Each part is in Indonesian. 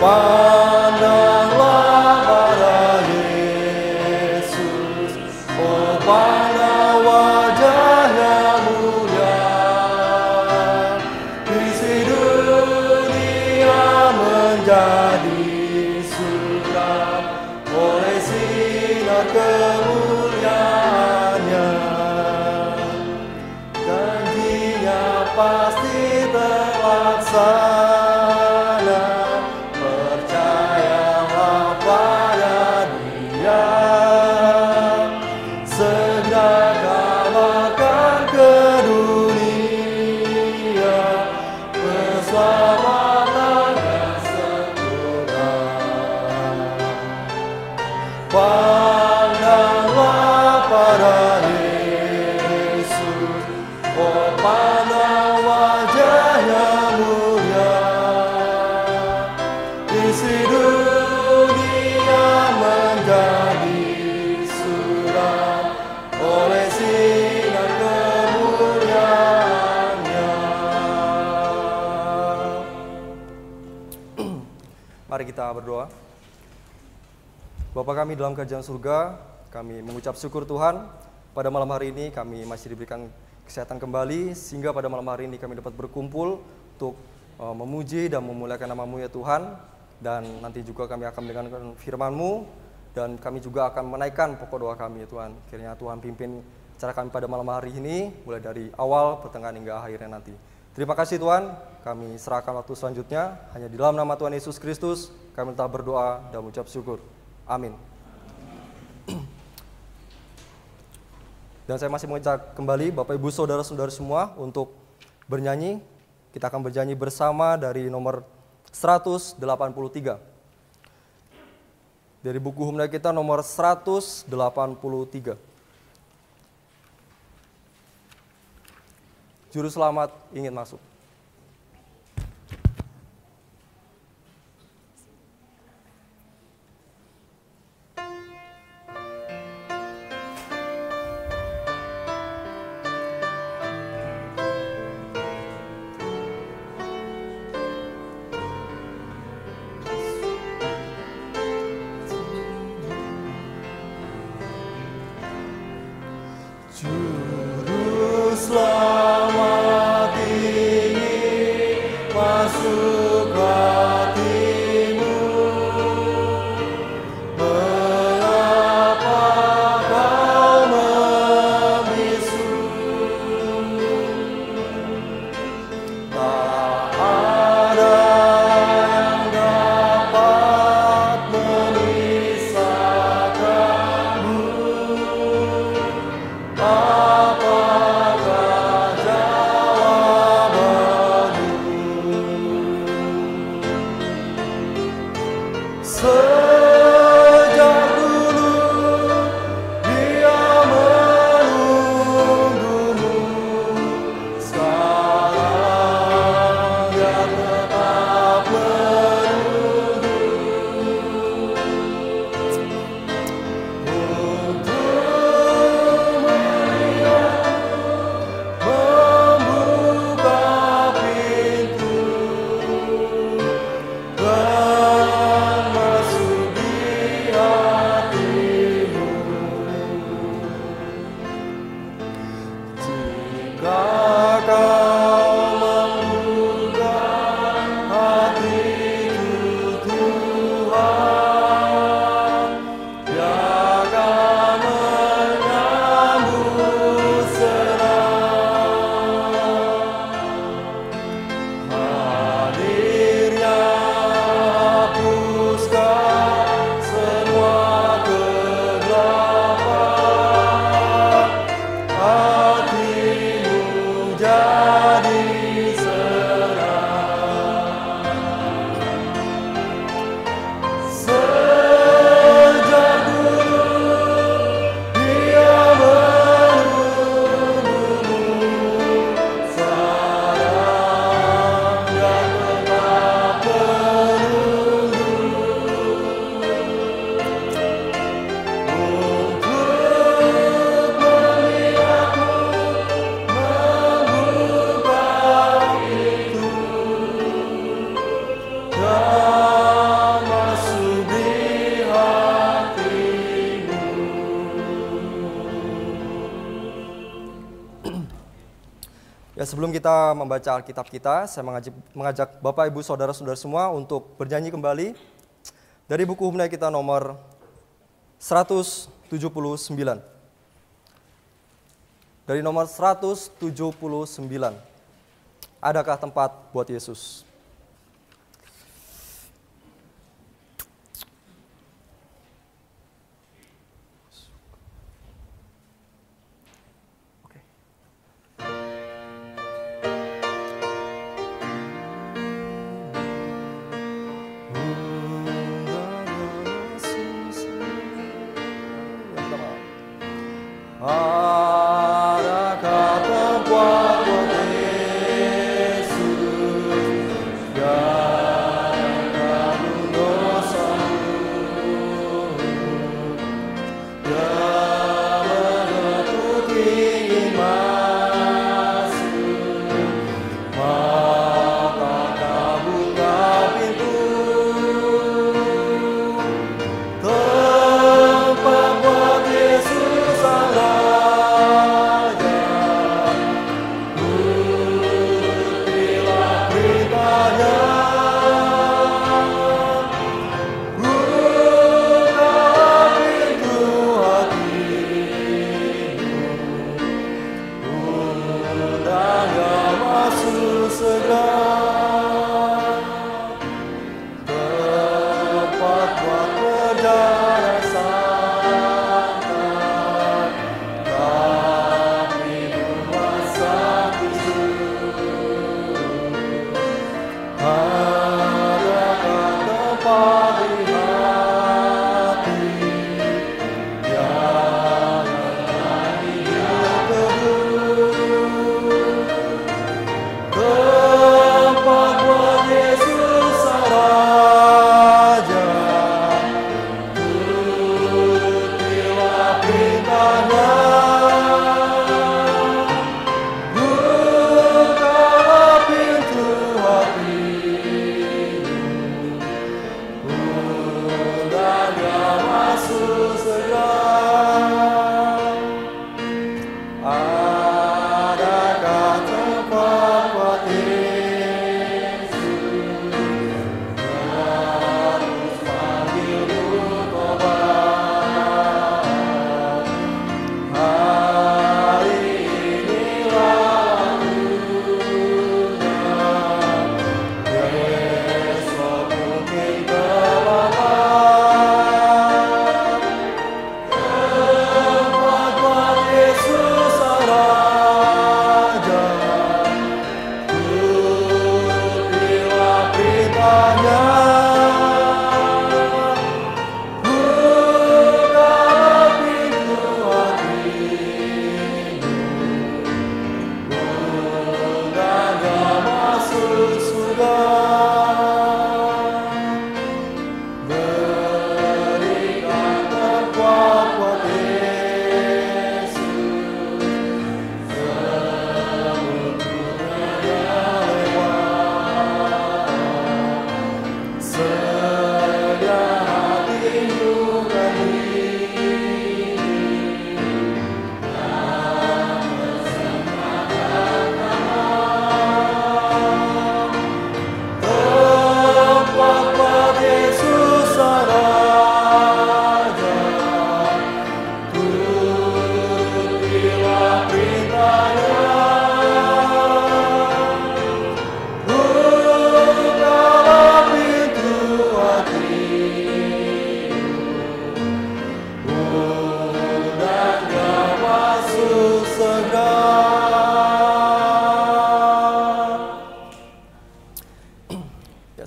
Pandanglah pada Yesus, oh pandang wajahnya mulia. Isi dunia menjadi suram oleh sinar kemuliaannya. Janjinya pasti terlaksana. Pandanglah pada Yesus, oh pandang wajahnya mulia. Isi dunia menjadi suram oleh sinar kemuliaannya. Mari kita berdoa. Bapa kami dalam kerajaan surga, kami mengucap syukur Tuhan, pada malam hari ini kami masih diberikan kesehatan kembali, sehingga pada malam hari ini kami dapat berkumpul untuk memuji dan memuliakan nama-Mu ya Tuhan. Dan nanti juga kami akan mendengarkan firman-Mu, dan kami juga akan menaikkan pokok doa kami ya Tuhan. Kiranya Tuhan pimpin cara kami pada malam hari ini, mulai dari awal, pertengahan hingga akhirnya nanti. Terima kasih Tuhan, kami serahkan waktu selanjutnya, hanya di dalam nama Tuhan Yesus Kristus, kami telah berdoa dan mengucap syukur. Amin. Dan saya masih mengajak kembali Bapak Ibu Saudara-saudara semua untuk bernyanyi. Kita akan bernyanyi bersama dari nomor 183. Dari buku hymna kita nomor 183. Juru selamat ingin masuk. Juru selamat ingin masuk hatimu. Mengapa kau membisu? Tak ada yang dapat memisahkanmu. Apakah jawabanmu? Sejak dulu Dia menunggumu, sekarang Dia tetap menunggu untuk membuka pintu dan masuk di hatimu. Jika kau membuka hatiku Tuhan, Dia akan menyambut senang. Hadirnya hapuskan semua kegelapan, hatimu jadi senang. Sejak dulu Dia menunggumu, sekarang Dia tetap menunggu untuk melihatmu membuka Ya, sebelum kita membaca Alkitab kita, saya mengajak Bapak, Ibu, Saudara-saudara semua untuk bernyanyi kembali dari buku himne kita nomor 179. Dari nomor 179. Adakah tempat buat Yesus?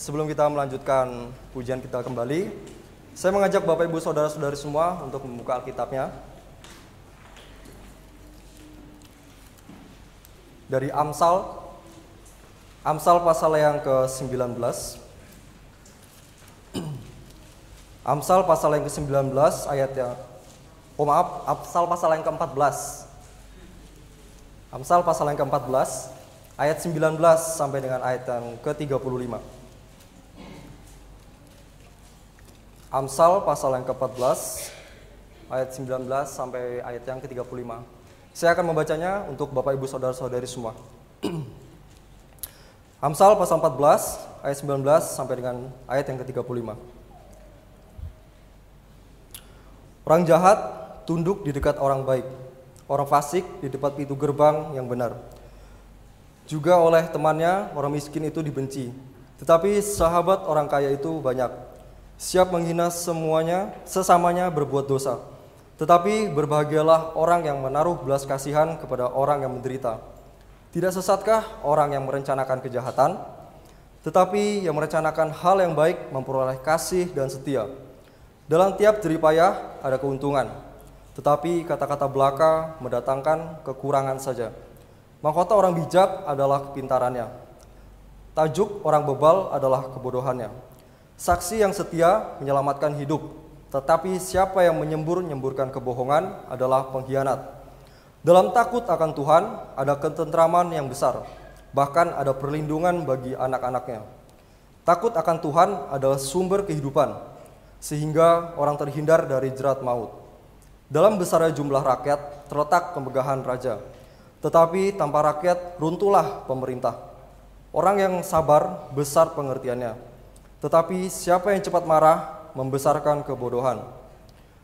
Sebelum kita melanjutkan pujian kita kembali, saya mengajak Bapak Ibu Saudara-saudari semua untuk membuka Alkitabnya dari Amsal pasal yang ke-19. Amsal pasal yang ke-19 ayat yang Amsal pasal yang ke-14. Amsal pasal yang ke-14 ayat 19 sampai dengan ayat yang ke-35. Amsal pasal yang ke-14 ayat 19 sampai ayat yang ke-35. Saya akan membacanya untuk Bapak Ibu Saudara-saudari semua. Amsal pasal 14 ayat 19 sampai dengan ayat yang ke-35. Orang jahat tunduk di dekat orang baik, orang fasik di depan pintu gerbang yang benar. Juga oleh temannya orang miskin itu dibenci, tetapi sahabat orang kaya itu banyak. Siap menghina sesamanya berbuat dosa. Tetapi berbahagialah orang yang menaruh belas kasihan kepada orang yang menderita. Tidak sesatkah orang yang merencanakan kejahatan? Tetapi yang merencanakan hal yang baik memperoleh kasih dan setia. Dalam tiap jerih payah ada keuntungan, tetapi kata-kata belaka mendatangkan kekurangan saja. Mahkota orang bijak adalah kepintarannya. Tajuk orang bebal adalah kebodohannya. Saksi yang setia menyelamatkan hidup, tetapi siapa yang nyemburkan kebohongan adalah pengkhianat. Dalam takut akan Tuhan ada ketentraman yang besar, bahkan ada perlindungan bagi anak-anaknya. Takut akan Tuhan adalah sumber kehidupan, sehingga orang terhindar dari jerat maut. Dalam besarnya jumlah rakyat terletak kemegahan raja, tetapi tanpa rakyat runtuhlah pemerintah. Orang yang sabar besar pengertiannya, tetapi siapa yang cepat marah membesarkan kebodohan.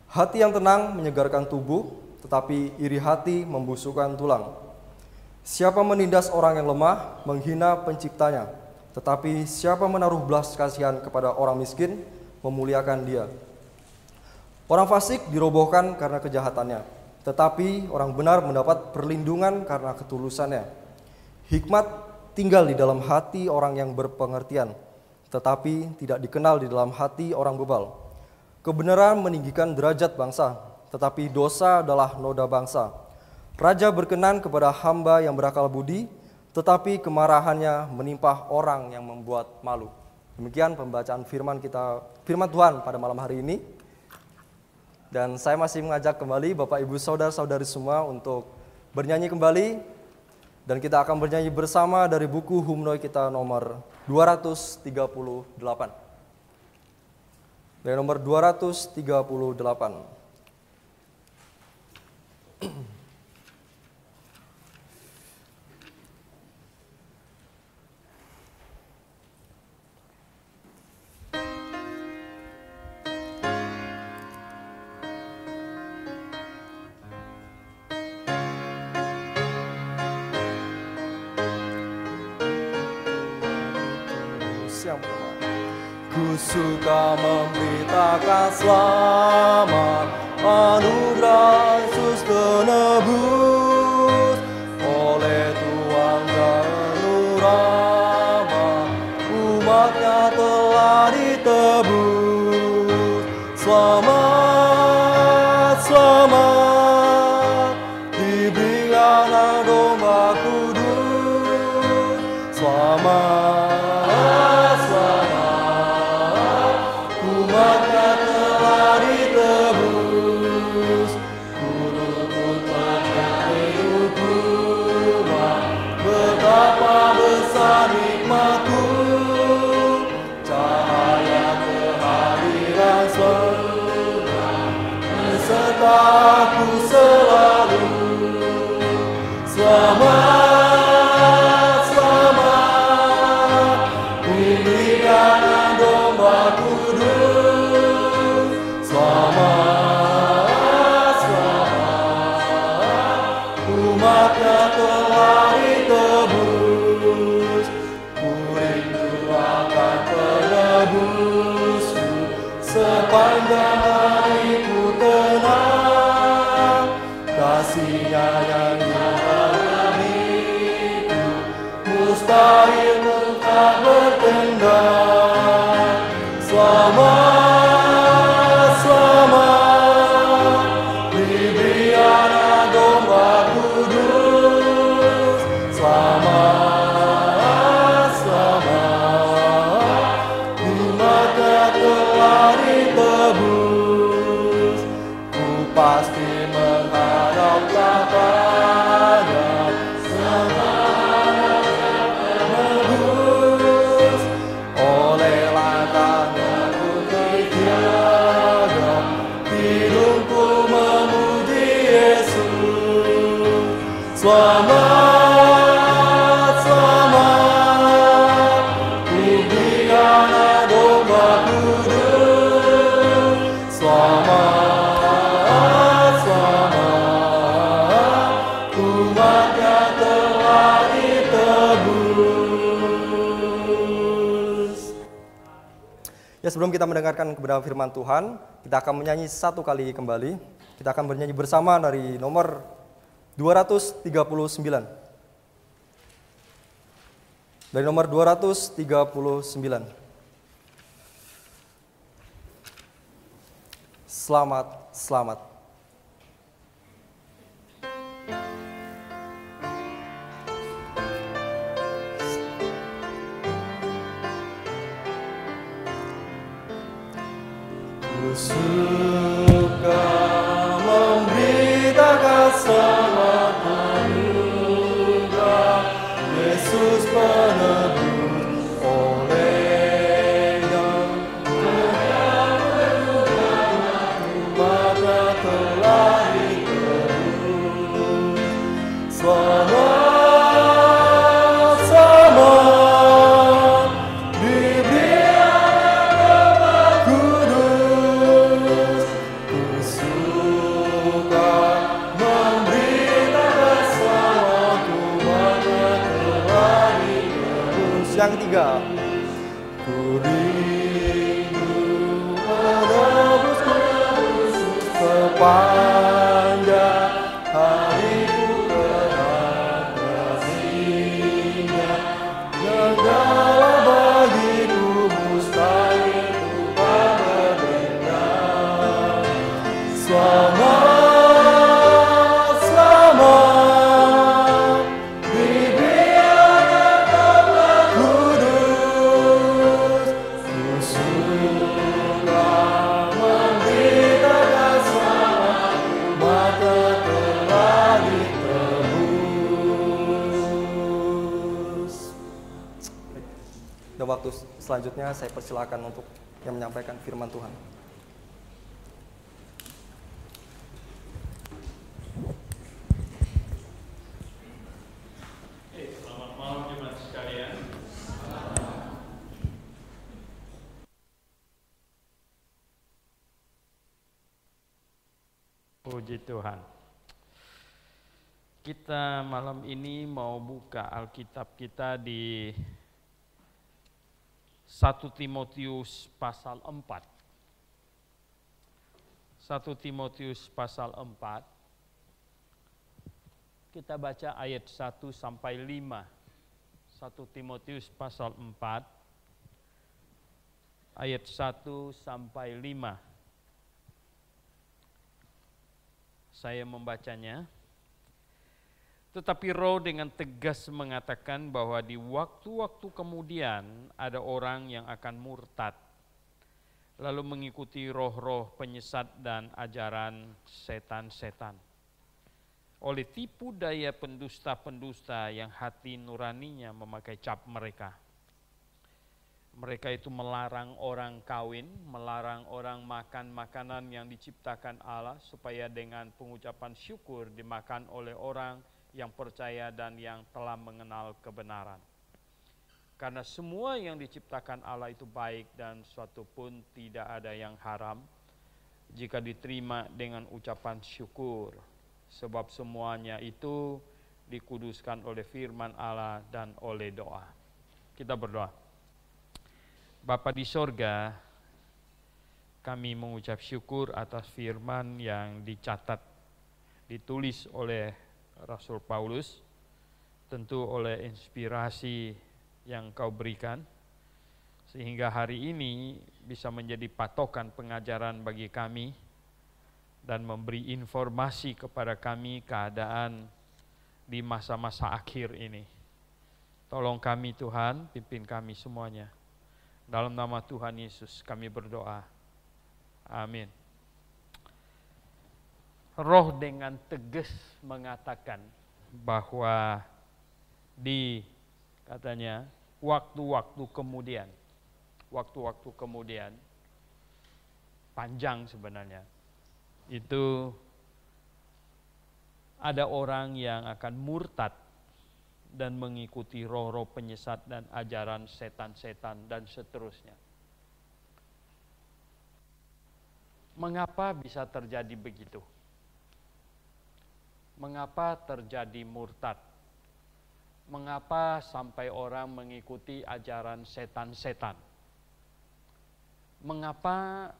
Hati yang tenang menyegarkan tubuh, tetapi iri hati membusukkan tulang. Siapa menindas orang yang lemah menghina penciptanya, tetapi siapa menaruh belas kasihan kepada orang miskin memuliakan dia. Orang fasik dirobohkan karena kejahatannya, tetapi orang benar mendapat perlindungan karena ketulusannya. Hikmat tinggal di dalam hati orang yang berpengertian, tetapi tidak dikenal di dalam hati orang bebal. Kebenaran meninggikan derajat bangsa, tetapi dosa adalah noda bangsa. Raja berkenan kepada hamba yang berakal budi, tetapi kemarahannya menimpa orang yang membuat malu. Demikian pembacaan firman Tuhan pada malam hari ini. Dan saya masih mengajak kembali Bapak Ibu Saudara-saudari semua untuk bernyanyi kembali. Dan kita akan bernyanyi bersama dari buku Humnoi kita nomor 238. Dari nomor 238. Ku suka memberitakan selamat, anugerah Yesus penebus, oleh Tuhan penuh rahmat, umatnya telah ditebus. Selamat, selamat, diberi anak domba kudus. Selamat, aku selalu selamat, selamat, diberikan domba kudus. Selamat, selamat, umatnya telah ditebus. Ku rindu akan penebusku, sepanjang hariku tenang, kasihnya yang mengayomiku, mustahil tak bertenggang. Selamat, selamat, diberi anak domba kudus. Selamat, selamat, umatnya telah ditebus. Ku pasti menghadap Bapa-Nya, selamat menebus. Ya, sebelum kita mendengarkan kebenaran firman Tuhan, kita akan menyanyi satu kali kembali. Kita akan bernyanyi bersama dari nomor 239. Dari nomor 239. Selamat, selamat. Ku suka memberitakan selamat anugerah Yesus penebus, olehnya maka telah ditebus. Selamat, selamat, diberikan kudus. Ku suka memberitakan selamatku, maka telah ditebus. Yang ketiga, ku rindu menebusku sepanjang hariku kenal kasih-Nya, yang dalam bagiku mustahil lupa berdendam. Selamat, selamat, diberikan Tuhan kudus. Ku suka memberitakan selamatku, maka telah ditebus. Dan waktu selanjutnya saya persilakan untuk yang menyampaikan firman Tuhan. Selamat malam jemaat sekalian. Puji Tuhan. Kita malam ini mau buka Alkitab kita di 1 Timotius pasal 4. 1 Timotius pasal 4. Kita baca ayat 1 sampai 5. 1 Timotius pasal 4 ayat 1 sampai 5. Saya membacanya. Tetapi Roh dengan tegas mengatakan bahwa di waktu-waktu kemudian ada orang yang akan murtad, lalu mengikuti roh-roh penyesat dan ajaran setan-setan. Oleh tipu daya pendusta-pendusta yang hati nuraninya memakai cap mereka. Mereka itu melarang orang kawin, melarang orang makan makanan yang diciptakan Allah, supaya dengan pengucapan syukur dimakan oleh orang yang percaya dan yang telah mengenal kebenaran. Karena semua yang diciptakan Allah itu baik dan suatu pun tidak ada yang haram jika diterima dengan ucapan syukur, sebab semuanya itu dikuduskan oleh firman Allah dan oleh doa. Kita berdoa. Bapa di sorga, kami mengucap syukur atas firman yang dicatat, ditulis oleh Rasul Paulus, tentu oleh inspirasi yang Kau berikan, sehingga hari ini bisa menjadi patokan pengajaran bagi kami dan memberi informasi kepada kami keadaan di masa-masa akhir ini. Tolong kami Tuhan, pimpin kami semuanya. Dalam nama Tuhan Yesus kami berdoa. Amin. Roh dengan tegas mengatakan bahwa di katanya waktu-waktu kemudian panjang sebenarnya, itu ada orang yang akan murtad dan mengikuti roh-roh penyesat dan ajaran setan-setan dan seterusnya. Mengapa bisa terjadi begitu? Mengapa terjadi murtad? Mengapa sampai orang mengikuti ajaran setan-setan? mengapa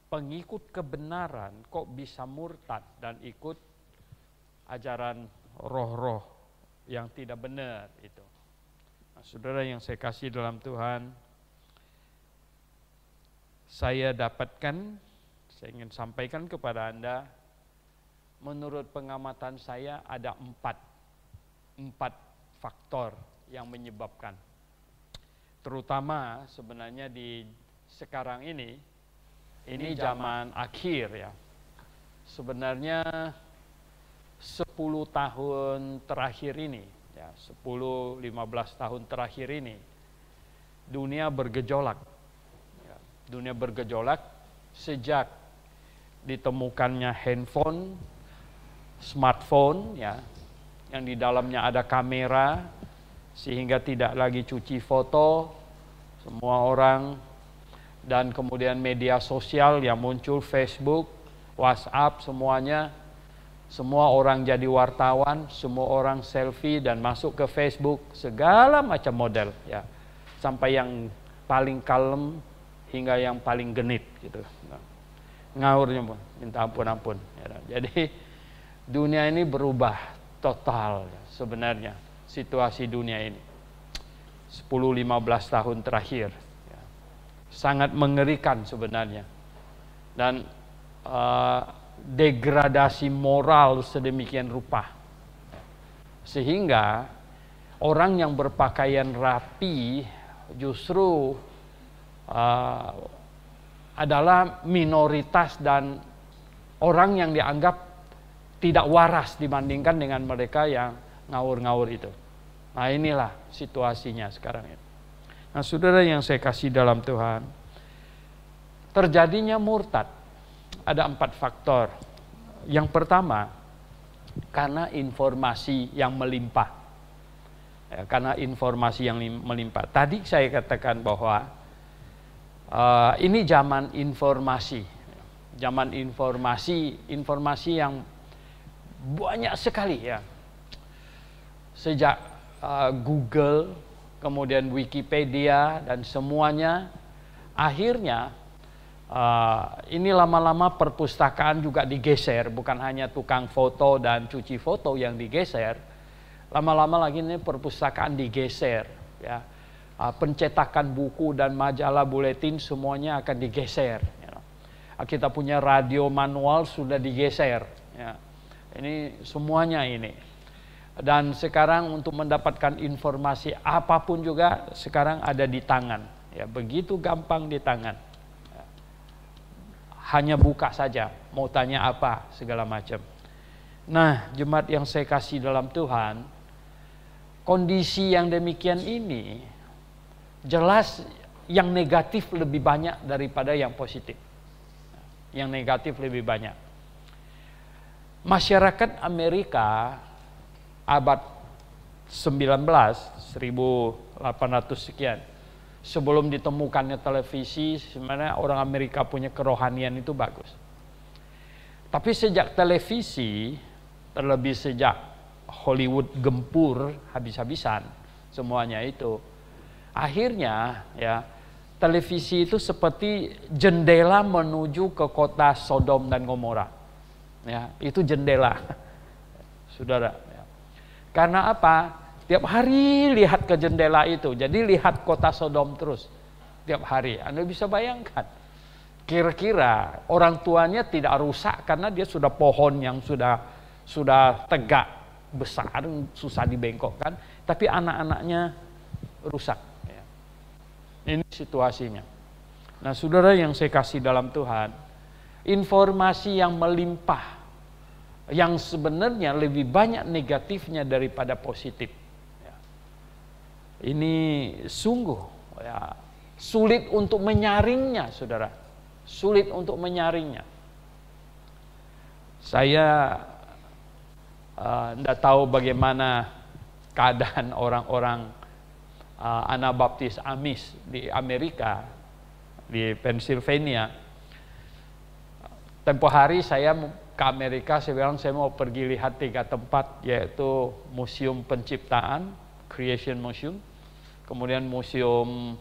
pengikut kebenaran kok bisa murtad dan ikut ajaran roh-roh yang tidak benar itu. Nah, saudara yang saya kasih dalam Tuhan, saya dapatkan, saya ingin sampaikan kepada Anda, menurut pengamatan saya ada empat faktor yang menyebabkan. Terutama sebenarnya di sekarang ini zaman akhir ya. Sebenarnya 10 tahun terakhir ini, ya 10-15 tahun terakhir ini, dunia bergejolak. Ya, dunia bergejolak sejak ditemukannya handphone, smartphone, ya, yang di dalamnya ada kamera, sehingga tidak lagi cuci foto, semua orang, dan kemudian media sosial yang muncul, Facebook, WhatsApp, semuanya, semua orang jadi wartawan, semua orang selfie dan masuk ke Facebook, segala macam model, ya, sampai yang paling kalem hingga yang paling genit, gitu. Ngawurnya pun, minta ampun. Ya. Jadi dunia ini berubah total ya, sebenarnya situasi dunia ini 10-15 tahun terakhir. Sangat mengerikan sebenarnya, dan degradasi moral sedemikian rupa sehingga orang yang berpakaian rapi justru adalah minoritas dan orang yang dianggap tidak waras dibandingkan dengan mereka yang ngawur-ngawur itu. Nah, inilah situasinya sekarang ini. Nah, saudara yang saya kasih dalam Tuhan, terjadinya murtad ada 4 faktor. Yang pertama, karena informasi yang melimpah. Ya, karena informasi yang melimpah. Tadi saya katakan bahwa ini zaman informasi. Zaman informasi yang banyak sekali ya. Sejak Google, kemudian Wikipedia dan semuanya, akhirnya ini lama-lama perpustakaan juga digeser, bukan hanya tukang foto dan cuci foto yang digeser, lama-lama lagi ini perpustakaan digeser, ya. Pencetakan buku dan majalah buletin semuanya akan digeser. Kita punya radio manual sudah digeser, ya. Ini semuanya ini. Dan sekarang untuk mendapatkan informasi apapun juga sekarang ada di tangan, ya, begitu gampang di tangan. Hanya buka saja, mau tanya apa, segala macam. Nah, jemaat yang saya kasih dalam Tuhan, kondisi yang demikian ini jelas yang negatif lebih banyak daripada yang positif. Yang negatif lebih banyak. Masyarakat Amerika abad 19, 1800 sekian, sebelum ditemukannya televisi, sebenarnya orang Amerika punya kerohanian itu bagus. Tapi sejak televisi, terlebih sejak Hollywood gempur habis-habisan semuanya itu, akhirnya ya televisi itu seperti jendela menuju ke kota Sodom dan Gomora. Ya, itu jendela. Saudara, ya. Karena apa? Tiap hari lihat ke jendela itu, jadi lihat kota Sodom terus tiap hari. Anda bisa bayangkan, kira-kira orang tuanya tidak rusak karena dia sudah pohon yang sudah tegak, besar, susah dibengkokkan, tapi anak-anaknya rusak. Ya. Ini situasinya. Nah, saudara yang saya kasih dalam Tuhan, informasi yang melimpah, yang sebenarnya lebih banyak negatifnya daripada positif. Ini sungguh ya, sulit untuk menyaringnya, saudara. Sulit untuk menyaringnya. Saya tidak tahu bagaimana keadaan orang-orang Anabaptis Amish di Amerika, di Pennsylvania. Tempo hari saya ke Amerika, saya bilang saya mau pergi lihat 3 tempat, yaitu Museum Penciptaan, Creation Museum, kemudian Museum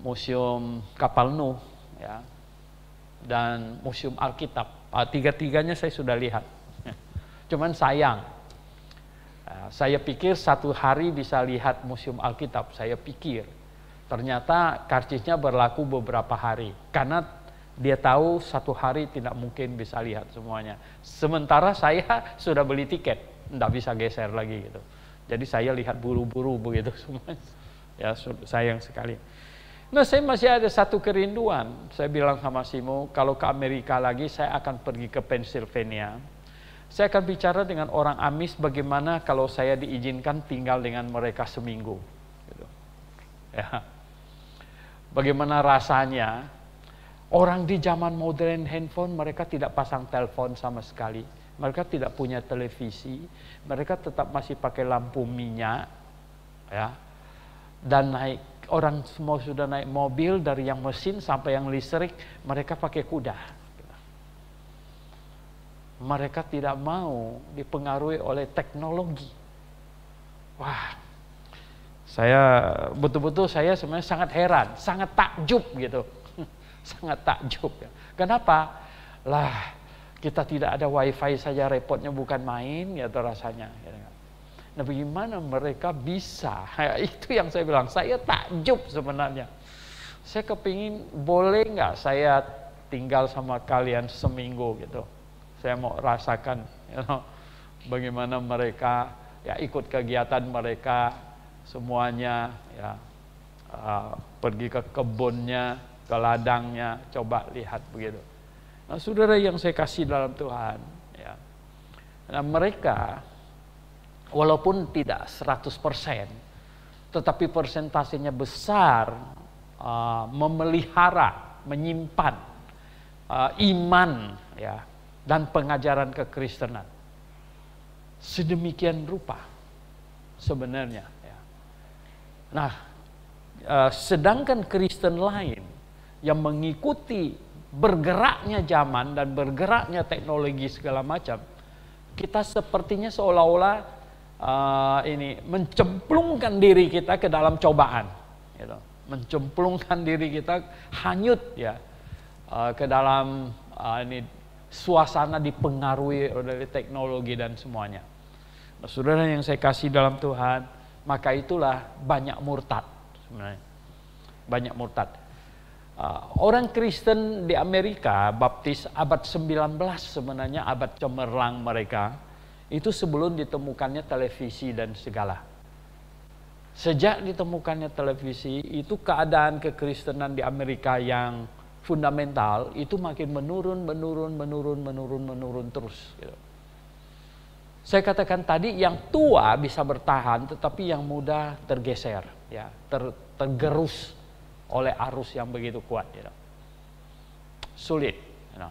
Museum Kapal Nuh, ya, dan Museum Alkitab. Tiga-tiganya saya sudah lihat. Cuman sayang, saya pikir satu hari bisa lihat Museum Alkitab. Saya pikir ternyata karcisnya berlaku beberapa hari, karena dia tahu satu hari tidak mungkin bisa lihat semuanya. Sementara saya sudah beli tiket, tidak bisa geser lagi gitu. Jadi saya lihat buru-buru begitu semuanya. Ya, sayang sekali. Nah, saya masih ada satu kerinduan. Saya bilang sama Simo, kalau ke Amerika lagi saya akan pergi ke Pennsylvania. Saya akan bicara dengan orang Amis bagaimana kalau saya diizinkan tinggal dengan mereka seminggu. Gitu. Ya. Bagaimana rasanya orang di zaman modern handphone, mereka tidak pasang telepon sama sekali. Mereka tidak punya televisi. Mereka tetap masih pakai lampu minyak. Ya. Dan orang semua sudah naik mobil, dari yang mesin sampai yang listrik, mereka pakai kuda. Mereka tidak mau dipengaruhi oleh teknologi. Wah, saya betul-betul sebenarnya sangat heran, sangat takjub gitu. Sangat takjub ya. Kenapa? Lah, kita tidak ada wifi saja repotnya bukan main gitu rasanya. Nah, bagaimana mereka bisa? Ya, itu yang saya bilang, saya takjub sebenarnya. Saya kepingin, boleh nggak saya tinggal sama kalian seminggu gitu. Saya mau rasakan, bagaimana mereka ya ikut kegiatan mereka semuanya, ya pergi ke kebunnya, ke ladangnya, coba lihat begitu. Nah, saudara yang saya kasih dalam Tuhan, ya, nah mereka walaupun tidak 100%, tetapi persentasenya besar, memelihara, menyimpan iman, ya, dan pengajaran kekristenan. Sedemikian rupa sebenarnya. Ya. Nah, sedangkan Kristen lain yang mengikuti bergeraknya zaman dan bergeraknya teknologi segala macam, kita sepertinya seolah-olah mencemplungkan diri kita ke dalam cobaan, gitu. Mencemplungkan diri kita hanyut ya ke dalam suasana dipengaruhi oleh teknologi dan semuanya. Nah, saudara yang saya kasih dalam Tuhan, maka itulah banyak murtad sebenarnya, banyak murtad. Orang Kristen di Amerika Baptis abad 19 sebenarnya abad cemerlang mereka. Itu sebelum ditemukannya televisi dan segala. Sejak ditemukannya televisi, itu keadaan kekristenan di Amerika yang fundamental itu makin menurun terus. Gitu. Saya katakan tadi, yang tua bisa bertahan, tetapi yang muda tergeser, ya, tergerus oleh arus yang begitu kuat. Gitu. Sulit. Gitu.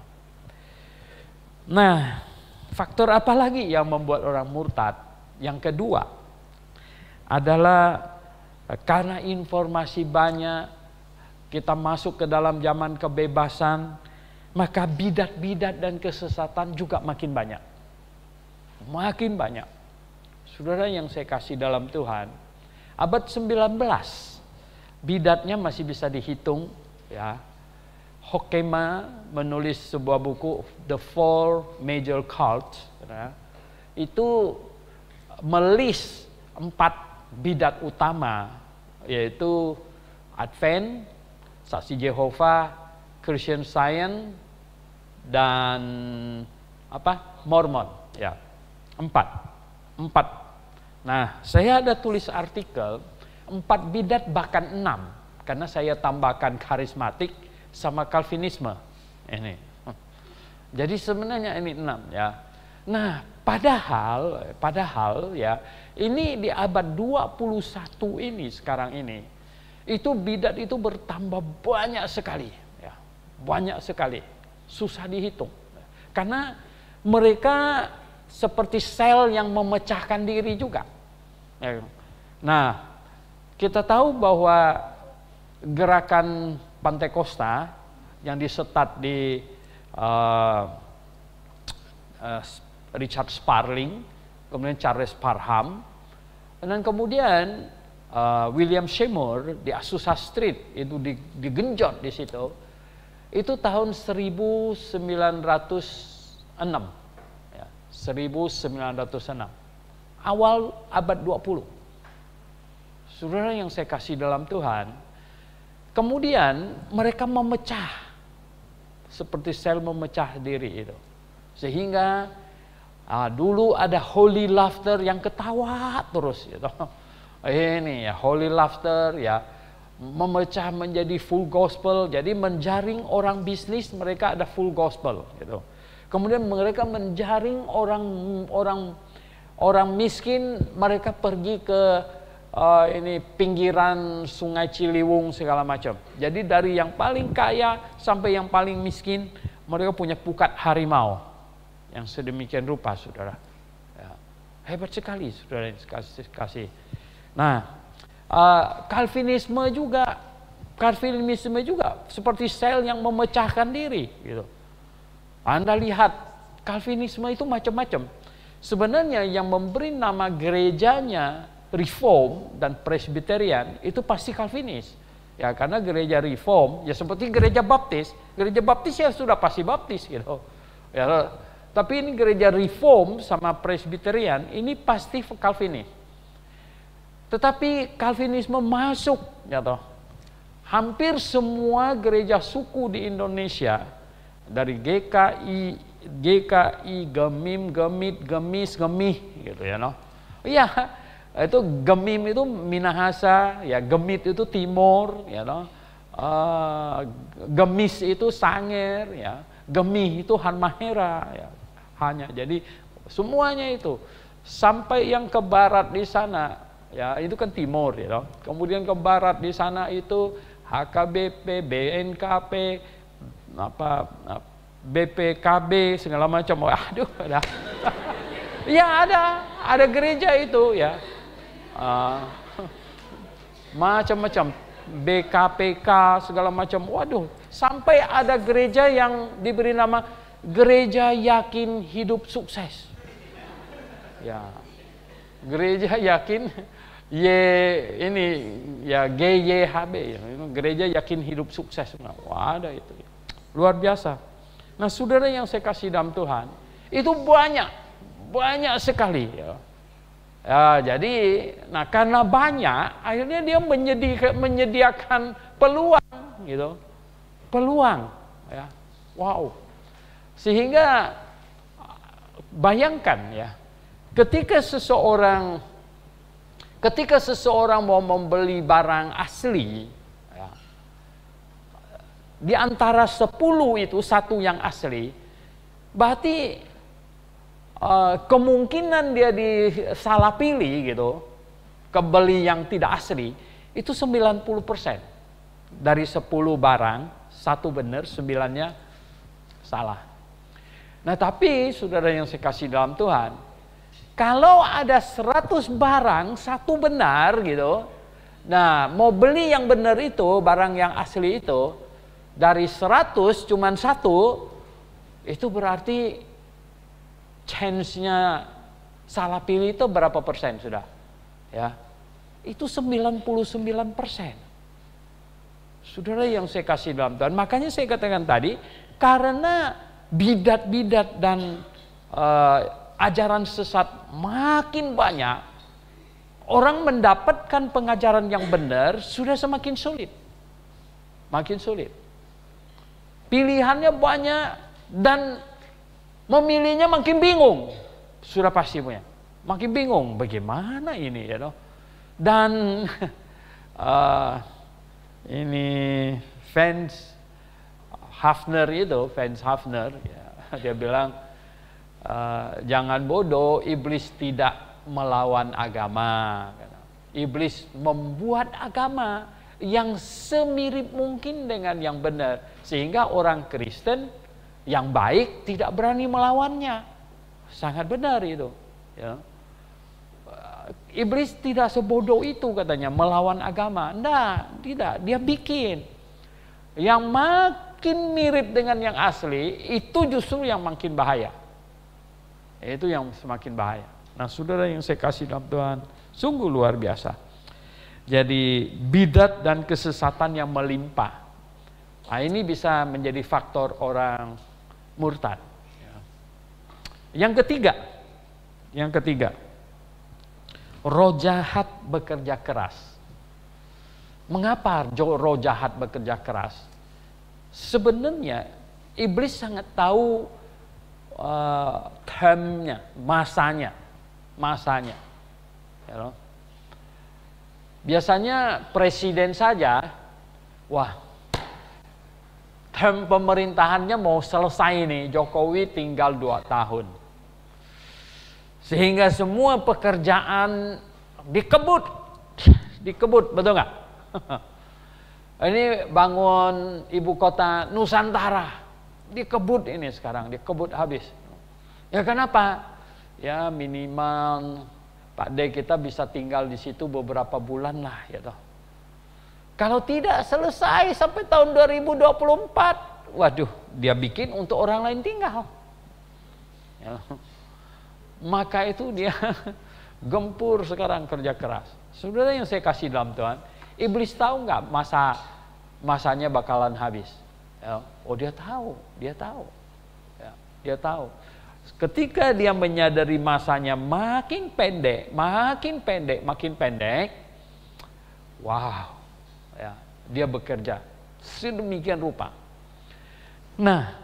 Nah, faktor apa lagi yang membuat orang murtad? Yang kedua adalah karena informasi banyak, kita masuk ke dalam zaman kebebasan, maka bidat-bidat dan kesesatan juga makin banyak. Makin banyak. Saudara yang saya kasih dalam Tuhan, abad 19 bidatnya masih bisa dihitung, ya. Hoekema menulis sebuah buku The Four Major Cults, ya. Itu melis 4 bidat utama, yaitu Advent, Saksi Yehova, Christian Science, dan Mormon, ya. 4. Nah, saya ada tulis artikel 4 bidat bahkan 6, karena saya tambahkan karismatik sama Calvinisme ini. Jadi sebenarnya ini 6, ya. Nah, padahal ya, ini di abad 21 ini sekarang ini, itu bidat itu bertambah banyak sekali, ya. Banyak sekali. Susah dihitung. Karena mereka seperti sel yang memecahkan diri juga. Nah, kita tahu bahwa gerakan Pantekosta yang disetat di Richard Sparling, kemudian Charles Parham, dan kemudian William Seymour di Azusa Street itu digenjot di situ. Itu tahun 1906. Ya, 1906. Awal abad 20. Saudara yang saya kasih dalam Tuhan, kemudian mereka memecah seperti sel memecah diri itu. Sehingga dulu ada holy laughter yang ketawa terus gitu. Ini ya holy laughter ya, memecah menjadi full gospel. Jadi menjaring orang bisnis, mereka ada full gospel gitu. Kemudian mereka menjaring orang miskin, mereka pergi ke ini pinggiran Sungai Ciliwung segala macam. Jadi dari yang paling kaya sampai yang paling miskin, mereka punya pukat harimau yang sedemikian rupa, saudara. Ya, hebat sekali, saudara yang kasih. Nah, Calvinisme juga seperti sel yang memecahkan diri, gitu. Anda lihat Calvinisme itu macam-macam. Sebenarnya yang memberi nama gerejanya Reform dan Presbyterian itu pasti Calvinis. Ya, karena gereja Reform ya seperti gereja Baptis. Gereja Baptis ya sudah pasti Baptis gitu. Ya, tapi ini gereja Reform sama Presbyterian ini pasti Calvinis. Tetapi Calvinisme masuk ya toh. Hampir semua gereja suku di Indonesia dari GKI, Gemim, Gemit, Gemis, Gemih gitu ya noh. Iya. Itu Gemim itu Minahasa, ya Gemit itu Timur, ya no? Gemis itu Sanger, ya Gemih itu Halmahera, ya hanya. Jadi semuanya itu sampai yang ke barat di sana, ya itu kan Timur, ya no? Kemudian ke barat di sana itu HKBP, BNKP, BPKB segala macam. Aduh, ada. Ya ada gereja itu ya. Macam-macam BKPK segala macam. Waduh, sampai ada gereja yang diberi nama Gereja Yakin Hidup Sukses. Ya, gereja yakin ini ya GYHB ya, Gereja Yakin Hidup Sukses. Wah, ada itu. Luar biasa. Nah, saudara yang saya kasih dalam Tuhan, itu banyak sekali ya. Ya, jadi, nah karena banyak, akhirnya dia menyediakan peluang, gitu, peluang, ya, wow. Sehingga bayangkan ya, ketika seseorang mau membeli barang asli, ya, di antara 10 itu satu yang asli, berarti kemungkinan dia disalah pilih gitu, kebeli yang tidak asli, itu 90%. Dari 10 barang, satu benar, 9-nya salah. Nah tapi, saudara yang saya kasih dalam Tuhan, kalau ada 100 barang, satu benar gitu, nah mau beli yang benar itu, barang yang asli itu, dari 100 cuman satu, itu berarti chance-nya salah pilih itu berapa persen sudah? Ya, itu 99%. Saudara yang saya kasih dalam Tuhan, makanya saya katakan tadi, karena bidat-bidat dan ajaran sesat makin banyak, orang mendapatkan pengajaran yang benar sudah semakin sulit. Makin sulit. Pilihannya banyak dan memilihnya makin bingung, sudah pasti punya, makin bingung bagaimana ini ya loh. Dan ini Franz Hafner ya, dia bilang jangan bodoh, iblis tidak melawan agama, iblis membuat agama yang semirip mungkin dengan yang benar, sehingga orang Kristen yang baik tidak berani melawannya. Sangat benar itu ya. Iblis tidak sebodoh itu katanya melawan agama. Tidak, dia bikin yang makin mirip dengan yang asli, itu justru yang makin bahaya. Itu yang semakin bahaya. Nah saudara yang saya kasih dalam Tuhan, sungguh luar biasa. Jadi bidat dan kesesatan yang melimpah. Nah, ini bisa menjadi faktor orang murtad. Yang ketiga, roh jahat bekerja keras. Mengapa roh jahat bekerja keras? Sebenarnya iblis sangat tahu termnya, masanya. Ya loh. Biasanya presiden saja, wah, term pemerintahannya mau selesai nih, Jokowi tinggal 2 tahun. Sehingga semua pekerjaan dikebut, betul nggak? Ini bangun ibu kota Nusantara, dikebut ini sekarang, dikebut habis. Ya kenapa? Ya minimal Pak D kita bisa tinggal di situ beberapa bulan lah, ya toh. Kalau tidak selesai sampai tahun 2024, waduh, dia bikin untuk orang lain tinggal. Ya. Maka itu dia gempur sekarang kerja keras. Saudara yang saya kasih dalam Tuhan, iblis tahu nggak masanya bakalan habis? Ya. Oh dia tahu. Ya, dia tahu. Ketika dia menyadari masanya makin pendek, wow, ya, dia bekerja sedemikian rupa. Nah,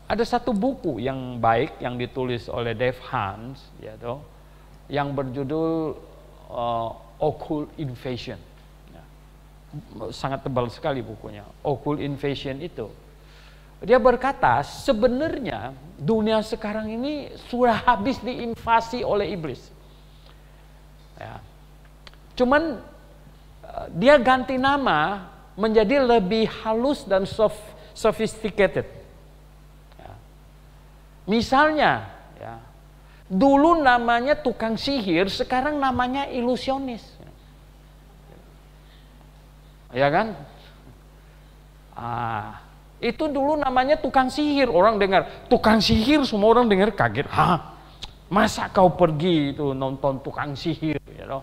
ada satu buku yang baik yang ditulis oleh Dave Hans, ya toh, yang berjudul Occult Invasion. Ya, sangat tebal sekali bukunya. Occult Invasion itu. Dia berkata sebenarnya dunia sekarang ini sudah habis diinvasi oleh iblis. Ya. Cuman dia ganti nama menjadi lebih halus dan sophisticated. Ya. Misalnya, ya, dulu namanya tukang sihir, sekarang namanya ilusionis. Ya kan? Itu dulu namanya tukang sihir. Orang dengar tukang sihir, semua orang dengar kaget. Hah? Masa kau pergi itu nonton tukang sihir, ya loh?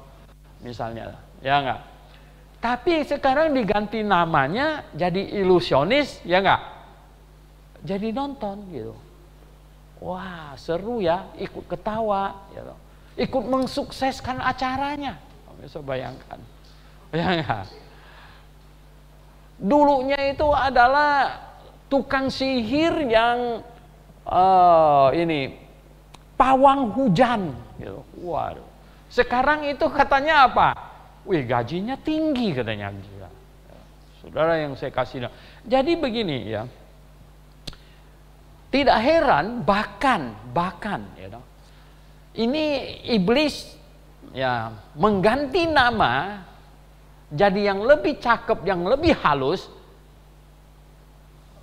Misalnya, ya enggak? Tapi sekarang diganti namanya jadi ilusionis, ya enggak? Jadi nonton gitu. Wah, seru ya, ikut ketawa, ya loh. Ikut mensukseskan acaranya. Bisa bayangkan. Ya enggak? Dulunya itu adalah tukang sihir yang pawang hujan gitu. Waduh. Sekarang itu katanya apa? Wih, gajinya tinggi katanya. Saudara yang saya kasih. Jadi begini ya. Tidak heran bahkan ya, ini iblis ya mengganti nama jadi yang lebih cakep, yang lebih halus.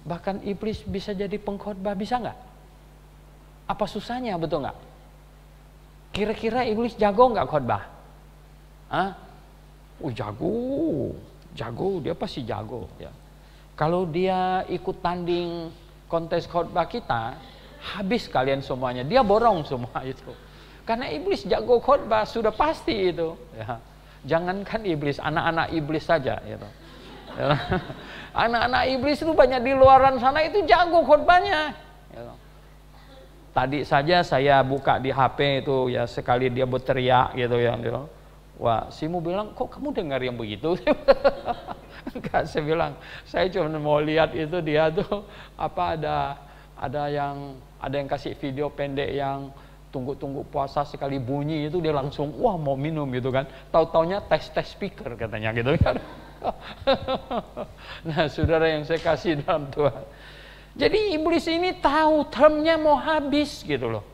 Bahkan iblis bisa jadi pengkhotbah, bisa nggak? Apa susahnya, betul nggak? Kira-kira iblis jago nggak khotbah? Hah? Jago, dia pasti jago. Ya. Kalau dia ikut tanding kontes khotbah kita, habis kalian semuanya. Dia borong semua itu. Karena iblis jago khotbah, sudah pasti itu. Ya. Jangankan iblis, anak-anak iblis saja. Gitu. Anak-anak iblis itu banyak di luaran sana itu jago khotbahnya. Tadi saja saya buka di HP itu ya, sekali dia berteriak gitu ya. Wah, Simu bilang, kok kamu dengar yang begitu? Enggak, saya bilang, saya cuma mau lihat itu dia tuh apa ada yang kasih video pendek yang tunggu puasa sekali bunyi itu dia langsung wah mau minum gitu kan. Tahu-taunya tes speaker katanya gitu kan. Nah, saudara yang saya kasih dalam Tuhan. Jadi iblis ini tahu termnya mau habis gitu loh.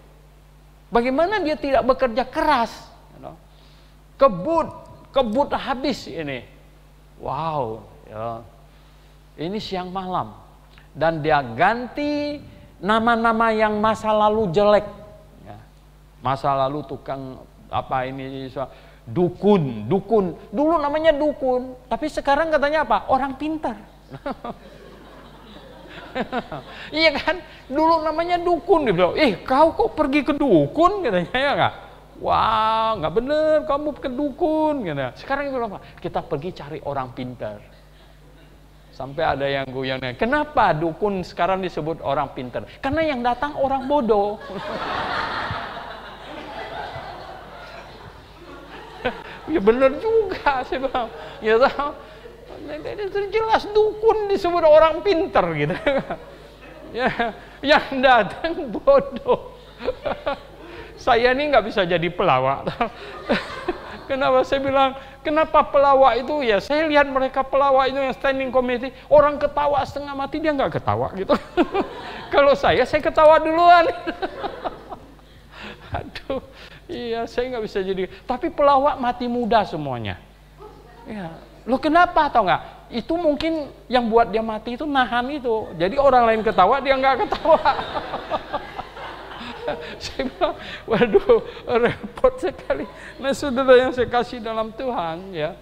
Bagaimana dia tidak bekerja keras? Kebut habis ini. Wow, ya. Ini siang malam. Dan dia ganti nama-nama yang masa lalu jelek. Ya. Masa lalu tukang apa ini dukun. Dulu namanya dukun, tapi sekarang katanya apa? Orang pintar. Iya kan? Dulu namanya dukun, dia bilang, kau kok pergi ke dukun katanya, ya enggak? Wah, nggak bener, kamu kedukun. Gitu. Sekarang itu apa? Kita pergi cari orang pintar. Sampai ada yang guyonnya, kenapa dukun sekarang disebut orang pintar? Karena yang datang orang bodoh. Ya bener juga, saya bilang. Ya tahu, jelas dukun disebut orang pintar gitu. Ya, yang datang bodoh. Saya ini nggak bisa jadi pelawak. Kenapa saya bilang, kenapa pelawak itu ya, saya lihat mereka pelawak itu yang standing committee, orang ketawa setengah mati, dia nggak ketawa gitu. Kalau saya ketawa duluan. Aduh, iya saya nggak bisa jadi, tapi pelawak mati muda semuanya. Ya, lo kenapa atau nggak? Itu mungkin yang buat dia mati itu nahan itu, jadi orang lain ketawa, dia nggak ketawa. Saya bilang, waduh, repot sekali. Nah, saudara yang saya kasih dalam Tuhan, ya,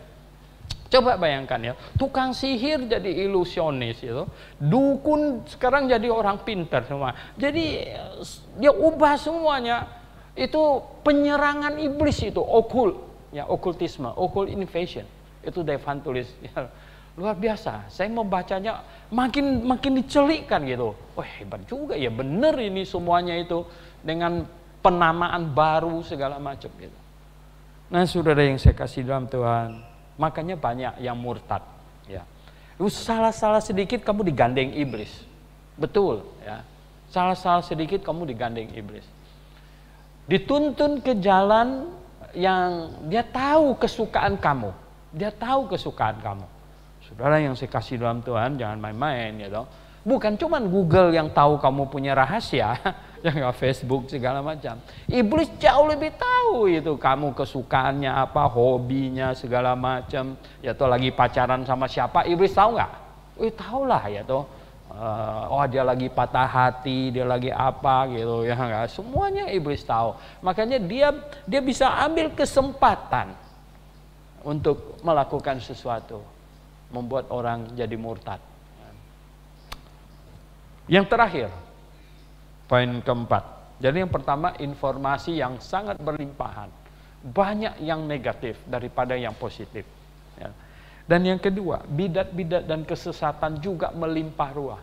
coba bayangkan ya, tukang sihir jadi ilusionis itu, dukun sekarang jadi orang pintar semua. Jadi dia ubah semuanya. Itu penyerangan iblis itu, okult, ya, okultisme, occult invasion. Itu Devan tulis. Ya, luar biasa. Saya membacanya makin dicelikkan gitu. Wah, hebat juga ya, bener ini semuanya itu. Dengan penamaan baru segala macam gitu. Nah, saudara yang saya kasih dalam Tuhan, makanya banyak yang murtad. Ya, salah-salah sedikit kamu digandeng iblis, betul ya. Salah-salah sedikit kamu digandeng iblis. Dituntun ke jalan yang dia tahu kesukaan kamu, dia tahu kesukaan kamu. Saudara yang saya kasih dalam Tuhan, jangan main-main gitu. Bukan cuman Google yang tahu kamu punya rahasia, yang Facebook segala macam. Iblis jauh lebih tahu itu kamu kesukaannya apa, hobinya segala macam. Ya toh lagi pacaran sama siapa, iblis tahu nggak? Tahu lah ya toh. Oh dia lagi patah hati, dia lagi apa gitu ya nggak? Semuanya iblis tahu. Makanya dia bisa ambil kesempatan untuk melakukan sesuatu, membuat orang jadi murtad. Yang terakhir, poin keempat. Jadi yang pertama, informasi yang sangat berlimpahan. Banyak yang negatif daripada yang positif. Ya. Dan yang kedua, bidat-bidat dan kesesatan juga melimpah ruah.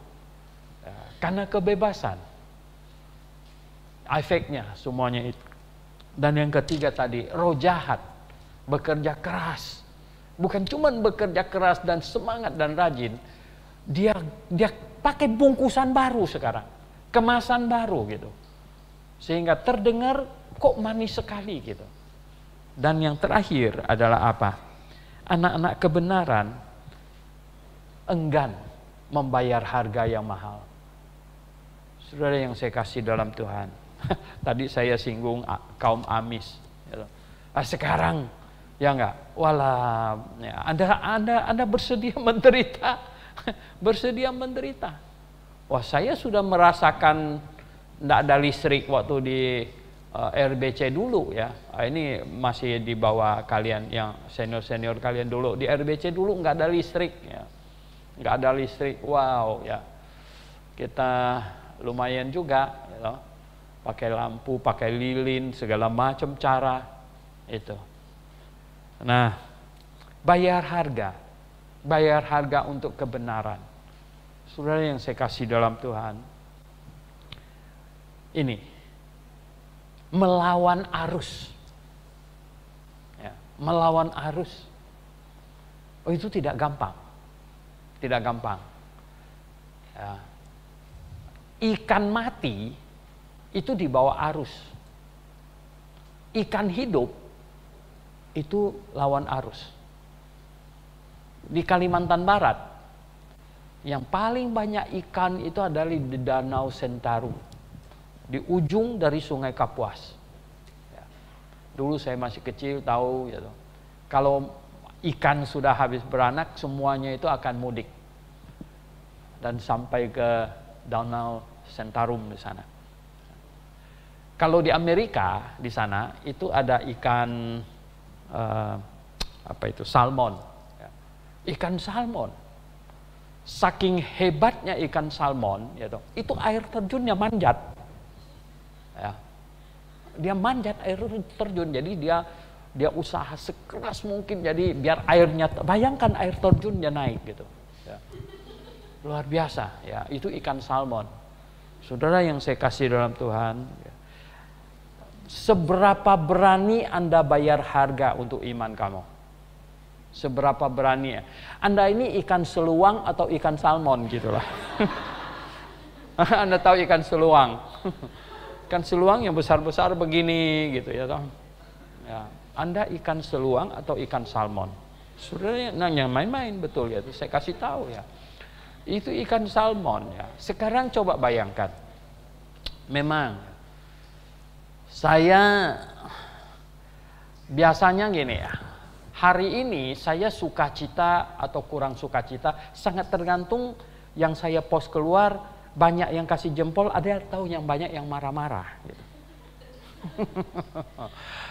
Ya. Karena kebebasan. Efeknya semuanya itu. Dan yang ketiga tadi, roh jahat. Bekerja keras. Bukan cuma bekerja keras dan semangat dan rajin. Dia pakai bungkusan baru sekarang, kemasan baru gitu, sehingga terdengar kok manis sekali gitu. Dan yang terakhir adalah apa? Anak-anak kebenaran enggan membayar harga yang mahal. Saudara yang saya kasih dalam Tuhan, tadi saya singgung kaum Amis. Gitu. Sekarang ya enggak, walah, ya, Anda bersedia menderita. Bersedia menderita. Wah, saya sudah merasakan tidak ada listrik waktu di RBC dulu ya. Ini masih di bawah kalian yang senior kalian dulu. Di RBC dulu nggak ada listrik ya. Nggak ada listrik. Wow ya. Kita lumayan juga gitu. Pakai lampu, pakai lilin, segala macam cara itu. Nah, bayar harga untuk kebenaran. Saudara yang saya kasih dalam Tuhan, ini melawan arus, ya, melawan arus. Oh, itu tidak gampang, tidak gampang. Ya. Ikan mati itu di bawah arus, ikan hidup itu lawan arus. Di Kalimantan Barat, yang paling banyak ikan itu adalah di Danau Sentarum, di ujung dari Sungai Kapuas. Ya. Dulu saya masih kecil tahu, gitu. Kalau ikan sudah habis beranak, semuanya itu akan mudik dan sampai ke Danau Sentarum di sana. Kalau di Amerika di sana itu ada ikan salmon. Ikan salmon, saking hebatnya ikan salmon, itu air terjunnya manjat, ya. dia manjat air terjun, jadi dia usaha sekeras mungkin, jadi biar airnya, bayangkan air terjunnya naik gitu. Ya. Luar biasa, ya itu ikan salmon. Saudara yang saya kasih dalam Tuhan, ya. Seberapa berani Anda bayar harga untuk iman kamu? Seberapa berani ya? Anda ini ikan seluang atau ikan salmon gitulah. Anda tahu ikan seluang? Ikan seluang yang besar-besar begini gitu ya toh. Ya. Anda ikan seluang atau ikan salmon? Saudara yang main-main betul ya. Saya kasih tahu ya. Itu ikan salmon ya. Sekarang coba bayangkan. Memang saya biasanya gini ya. Hari ini saya sukacita atau kurang sukacita sangat tergantung yang saya post keluar, banyak yang kasih jempol, ada tahu yang banyak yang marah-marah gitu.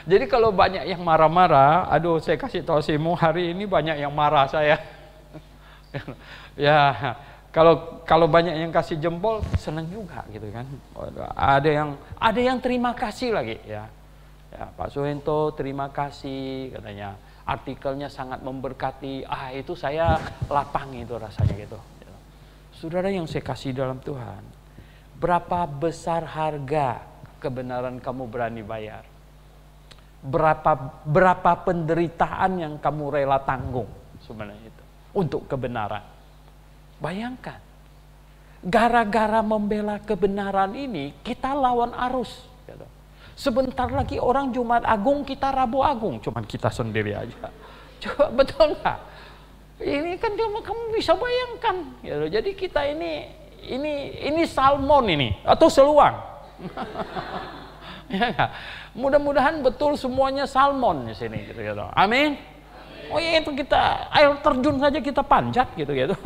Jadi kalau banyak yang marah-marah, aduh saya kasih tahu Simu, hari ini banyak yang marah saya. Ya, kalau banyak yang kasih jempol senang juga gitu kan. Ada yang terima kasih lagi ya. Ya, Pak Suhento terima kasih katanya. Artikelnya sangat memberkati. Itu saya lapang itu rasanya gitu. Saudara yang saya kasih dalam Tuhan, berapa besar harga kebenaran kamu berani bayar? Berapa penderitaan yang kamu rela tanggung sebenarnya itu untuk kebenaran? Bayangkan, gara-gara membela kebenaran ini kita lawan arus. Sebentar lagi orang Jumat Agung, kita Rabu Agung, cuman kita sendiri aja. Coba betul nggak? Ini kan cuma kamu bisa bayangkan. Jadi kita ini salmon ini atau seluang. Ya, mudah-mudahan betul semuanya salmon di sini gitu. Amin. Oh ya, itu kita air terjun saja kita panjat gitu. Itu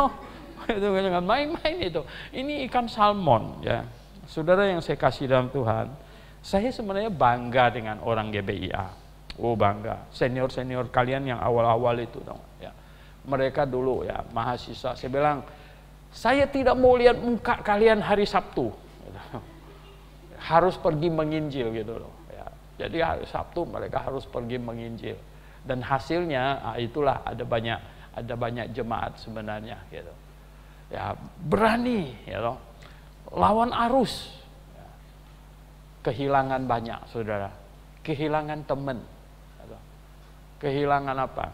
jangan main-main itu. Ini ikan salmon ya. Saudara yang saya kasih dalam Tuhan, saya sebenarnya bangga dengan orang GBIA. Oh bangga. Senior-senior kalian yang awal-awal itu dong ya. Mereka dulu ya mahasiswa. Saya bilang, saya tidak mau lihat muka kalian hari Sabtu. Harus pergi menginjil gitu loh. Ya. Jadi hari Sabtu mereka harus pergi menginjil. Dan hasilnya itulah ada banyak jemaat sebenarnya gitu. Ya berani ya loh. Lawan arus. Ya. Kehilangan banyak saudara. Kehilangan teman. Ya, kehilangan apa?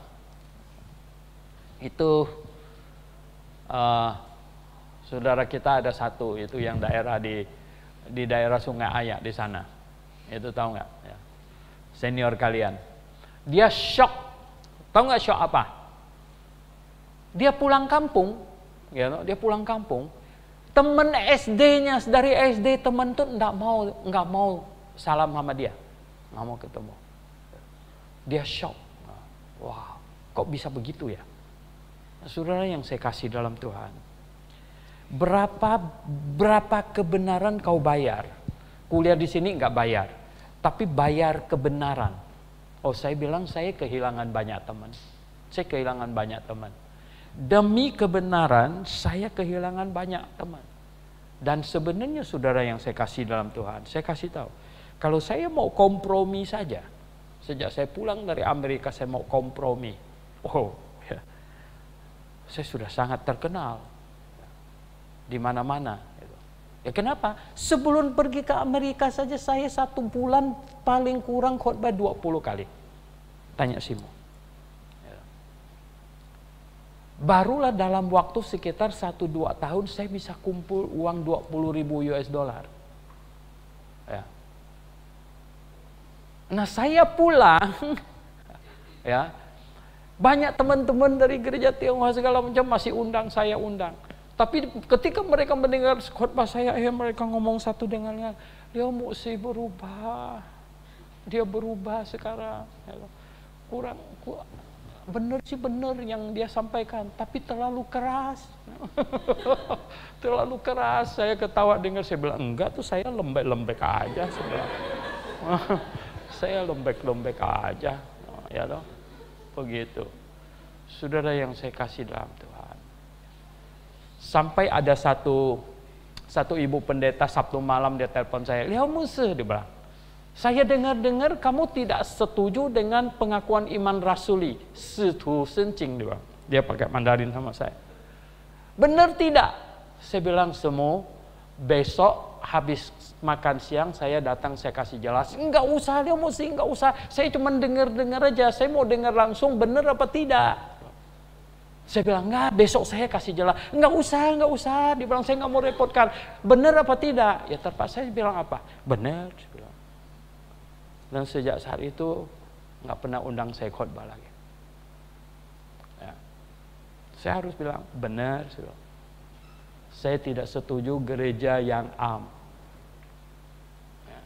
Itu saudara kita ada satu itu yang daerah di daerah Sungai Ayak di sana. Itu tahu nggak? Ya. Senior kalian. Dia shock. Tahu nggak shock apa? Dia pulang kampung, ya, dia pulang kampung. Temen SD-nya dari SD temen tuh nggak mau salam sama dia, nggak mau ketemu. Dia shock. Wah, kok bisa begitu ya? Saudara yang saya kasih dalam Tuhan, berapa kebenaran kau bayar? Kuliah di sini nggak bayar, tapi bayar kebenaran. Oh, saya bilang saya kehilangan banyak teman. Saya kehilangan banyak teman. Demi kebenaran saya kehilangan banyak teman. Dan sebenarnya saudara yang saya kasih dalam Tuhan, saya kasih tahu, kalau saya mau kompromi saja, sejak saya pulang dari Amerika saya mau kompromi. Oh, ya. Saya sudah sangat terkenal di mana-mana. Ya kenapa? Sebelum pergi ke Amerika saja saya 1 bulan paling kurang khotbah 20 kali. Tanya Simo. Barulah dalam waktu sekitar 1-2 tahun saya bisa kumpul uang 20.000 US dollar. Ya. Nah saya pulang, ya banyak teman-teman dari gereja Tionghoa segala macam masih undang, saya undang. Tapi ketika mereka mendengar khotbah saya, mereka ngomong satu dengan lain, dia mesti berubah, dia berubah sekarang. Benar sih benar yang dia sampaikan, tapi terlalu keras. Terlalu keras. Saya ketawa dengar, saya bilang enggak tuh, saya lembek-lembek aja. Saya lembek-lembek aja, ya loh, begitu. Saudara yang saya kasih dalam Tuhan. Sampai ada satu ibu pendeta Sabtu malam dia telepon saya, Leo Musa, dia bilang, Saya dengar-dengar kamu tidak setuju dengan pengakuan iman rasuli. Situ sencing dia. Dia pakai Mandarin sama saya. Benar tidak? Saya bilang semua, besok habis makan siang saya datang, saya kasih jelas. Enggak usah, dia mesti enggak usah. Saya cuma dengar-dengar aja. Saya mau dengar langsung benar apa tidak. Saya bilang, enggak, besok saya kasih jelas. Enggak usah. Dia bilang, saya enggak mau repotkan. Benar apa tidak? Ya terpaksa saya bilang apa? Benar. Saya bilang. Dan sejak saat itu nggak pernah undang saya khotbah lagi. Ya. Saya harus bilang benar. Saya tidak setuju gereja yang am. Ya.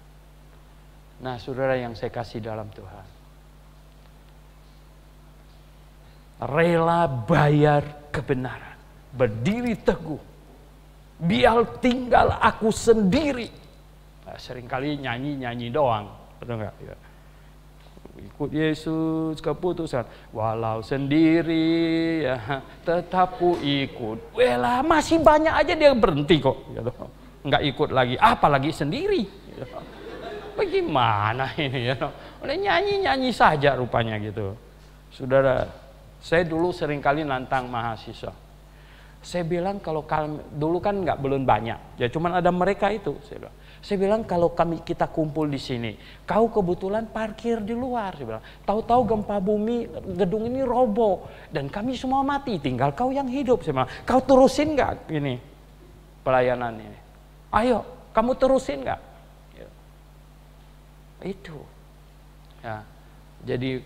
Nah, saudara yang saya kasih dalam Tuhan, rela bayar kebenaran, berdiri teguh, biar tinggal aku sendiri. Nah, seringkali nyanyi doang. Betul enggak? Ya. Ikut Yesus keputusan walau sendiri ya tetap ku ikut. Welah, masih banyak aja dia berhenti kok gitu. Enggak ikut lagi, apalagi sendiri gitu. Bagaimana ini ya? Oleh nyanyi saja rupanya gitu. Saudara, saya dulu seringkali nantang mahasiswa. Saya bilang kalau dulu kan belum banyak, ya cuman ada mereka itu. Saya bilang kalau kita kumpul di sini, kau kebetulan parkir di luar. Saya bilang, tahu-tahu gempa bumi, gedung ini roboh dan kami semua mati, tinggal kau yang hidup. Saya bilang, kau terusin nggak ini pelayanan ini? Ayo, kamu terusin nggak? Ya. Itu. Ya. Jadi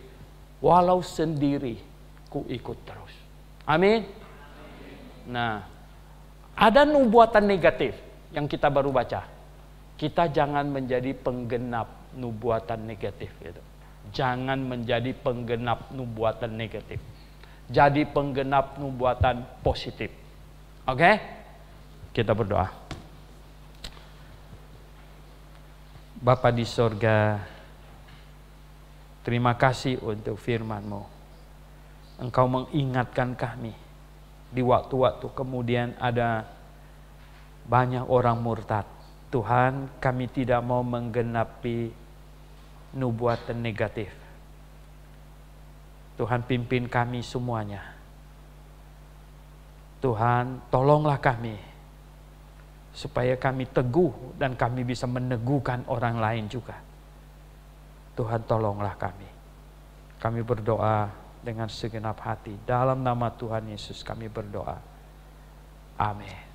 walau sendiri, ku ikut terus. Amin. Nah, ada nubuatan negatif yang kita baru baca. Kita jangan menjadi penggenap nubuatan negatif gitu. Jangan menjadi penggenap nubuatan negatif. Jadi penggenap nubuatan positif. Oke? Kita berdoa. Bapa di sorga, terima kasih untuk firman-Mu. Engkau mengingatkan kami. Di waktu-waktu kemudian ada banyak orang murtad. Tuhan, kami tidak mau menggenapi nubuatan negatif. Tuhan, pimpin kami semuanya. Tuhan, tolonglah kami supaya kami teguh dan kami bisa meneguhkan orang lain juga. Tuhan, tolonglah kami. Kami berdoa dengan segenap hati. Dalam nama Tuhan Yesus kami berdoa. Amin.